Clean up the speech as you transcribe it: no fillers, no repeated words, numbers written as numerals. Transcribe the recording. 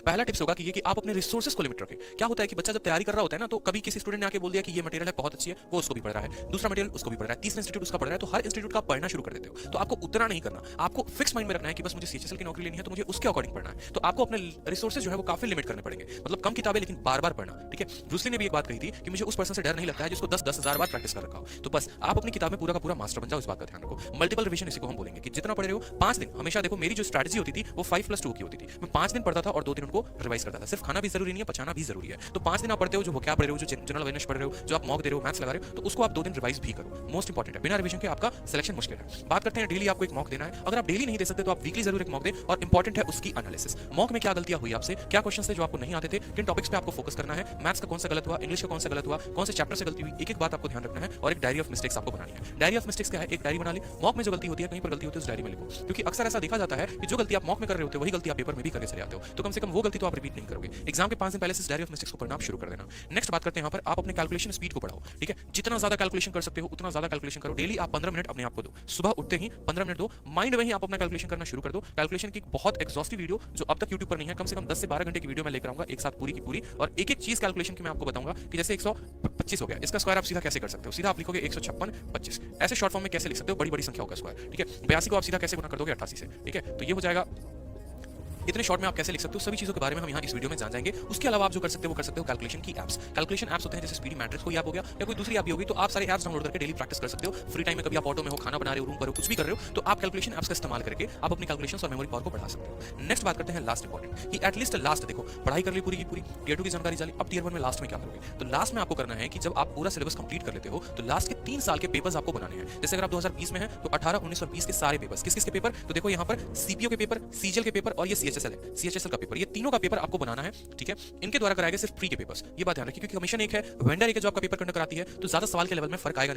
पहला टिप्स होगा कि ये कि आप अपने रिसोर्सेज को लिमिट रखें। क्या होता है कि बच्चा जब तैयारी कर रहा होता है ना, तो कभी किसी स्टूडेंट ने आके बोल दिया कि ये मटेरियल है बहुत अच्छी है, वो उसको भी पढ़ रहा है, दूसरा मटेरियल उसको भी पढ़ रहा है, तीसरा इंस्टीट्यूट उसका पढ़ रहा है, तो हर इंस्टीट्यूट का आप पढ़ना शुरू कर देते हो। तो आपको उतना नहीं करना, आपको फिक्स माइंड में रखना है कि बस मुझे सीएचएसएल की नौकरी लेनी है तो मुझे उसके अकॉर्डिंग पढ़ना है। तो आपको अपने रिसोर्सेज जो है वो काफी लिमिट करने पड़ेंगे, मतलब कम किताबें लेकिन बार बार पढ़ना। ठीक है, ब्रूस ली ने भी एक बात कही थी कि मुझे उस पर्सन से डर नहीं लगता है जिसको 10,000 बार प्रैक्टिस कर रखा हो। तो बस आप अपनी किताब में पूरा का पूरा मास्टर बन जाओ, इस बात का ध्यान रखो। मल्टीपल रिवीजन इसी को हम बोलेंगे कि जितना पढ़ रहे हो 5 दिन, हमेशा देखो मेरी जो स्ट्रैटेजी होती थी वो 5+2 की होती थी। मैं 5 दिन पढ़ता था और 2 दिन उनको रिवाइज करता था। सिर्फ खाना भी जरूरी नहीं है, पचाना भी जरूरी है। तो 5 दिन आप पढ़ते हो, जो वोकैब पढ़ रहे हो, जो जनरल अवेयरनेस पढ़ रहे हो, जो आप मॉक दे रहे हो, मैथ्स लगा रहे हो, तो उसको आप 2 दिन रिवाइज भी करो। मोस्ट इंपॉर्टेंट है, बिना रिवीजन के आपका सिलेक्शन मुश्किल है। बात करते हैं डेली आपको एक मॉक देना है। अगर आप डेली नहीं दे सकते तो आप वीकली जरूर एक मॉक दें, और इंपॉर्टेंट है उसकी एनालिसिस। मॉक में क्या गलतियां हुई आपसे, क्या क्वेश्चन थे जो आपको नहीं आते थे, किन टॉपिक्स पे आपको फोकस करना है, मैथ्स का कौन सा गलत हुआ, इंग्लिश का कौन सा गलत हुआ, कौन से चैप्टर से गलती हुई, एक एक बात आपको ध्यान रखना है, और एक डायरी ऑफ मिस्टेक्स आपको बनानी है। डायरी ऑफ मिस्टेक्स क्या है, एक डायरी बना ली, मॉक में जो गलती होती है, कहीं पर गलती होती है उस डायरी में लिखो, क्योंकि अक्सर ऐसा देखा जाता है कि जो गलती आप मॉक में कर रहे होते हो वही गलती आप पेपर में भी करके चले आते हो। तो कम से कम वो गलती तो आप रिपीट नहीं करोगे। एग्जाम के 5 दिन पहले से डायरी ऑफ मिस्टेक्स को पढ़ना आप शुरू कर देना। नेक्स्ट बात करते हैं यहाँ पर, आप अपने कैलकुलेशन स्पीड को बढ़ाओ। ठीक है, जितना ज्यादा कैलकुलेशन कर सकते हो उतना ज्यादा कैलकुलेशन करो। डेली आप 15 मिनट अपने आप को दो, सुबह उठते ही 15 मिनट दो, माइंड में ही आप अपना कैलकुलेशन करना शुरू कर दो। कैलकुलेशन की बहुत एग्जॉस्टिव वीडियो जो अब तक यूट्यूब पर नहीं है, कम से कम 10 से 12 घंटे की वीडियो मैं लेकर आऊंगा एक साथ पूरी की पूरी, और एक एक चीज कैलकुलेशन की मैं आपको बताऊंगा कि जैसे 125 हो गया, इसका स्क्वायर आप सीधा कैसे कर सकते हो। सीधा आप लिखोगे 156 25, ऐसे शॉर्ट फॉर्म में कैसे लिख सकते हो, बड़ी बड़ी संख्याओं का स्क्वायर। ठीक है, 82 को आप सीधा कैसे गुना कर दोगे 88 से। ठीक है, तो ये हो जाएगा। इतने शॉर्ट में आप कैसे लिख सकते हो, सभी चीजों के बारे में हम यहाँ इस वीडियो में जान जाएंगे। उसके अलावा आप जो कर सकते हो वो कर सकते हो कैलकुलेशन की एप्स। कैलकुलेशन एप्स होते हैं जैसे स्पीडी मैट्रिक्स कोई ऐप हो गया या कोई दूसरी ऐप भी होगी, तो आप सारे ऐप्स डाउनलोड करके डेली प्रैक्टिस कर सकते हो। फ्री टाइम में कभी आप ऑटो में हो, खाना बना रहे हो, रूम पर हो, कुछ भी कर रहे हो, तो आप कैलकुलेशन एप्स का इस्तेमाल करके आप अपनी कैलकुलेशन और मेमोरी पावर को बढ़ा सकते हो। नेक्स्ट बात करते हैं लास्ट इंपॉर्टेंट, कि एटलीस्ट लास्ट देखो, पढ़ाई कर ली पूरी की पूरी, टियर 2 की जानकारी जाली, अब टियर 1 में लास्ट में क्या करोगे। तो लास्ट में आपको करना है कि जब आप पूरा सिलेबस कंप्लीट कर लेते हो तो लास्ट के 3 साल के पेपर्स आपको बनाने हैं। जैसे अगर आप 2020 में है तो 18, 19 और 20 के सारे पेपर्स, किस किस के पेपर, तो देखो यहाँ पर सीपीओ के पेपर, सीजीएल के पेपर और ये सीएचएसएल है, सीएचएसएल का पेपर, ये तीनों का पेपर आपको बनाना है। ठीक है, इनके द्वारा कराए गए सिर्फ फ्री के पेपर्स, ये बात ध्यान रखिए, क्योंकि कमीशन एक है, वेंडर एक है जो आपका पेपर कंडक्ट कराती है, तो ज्यादा सवाल के लेवल में फर्क आएगा नहीं।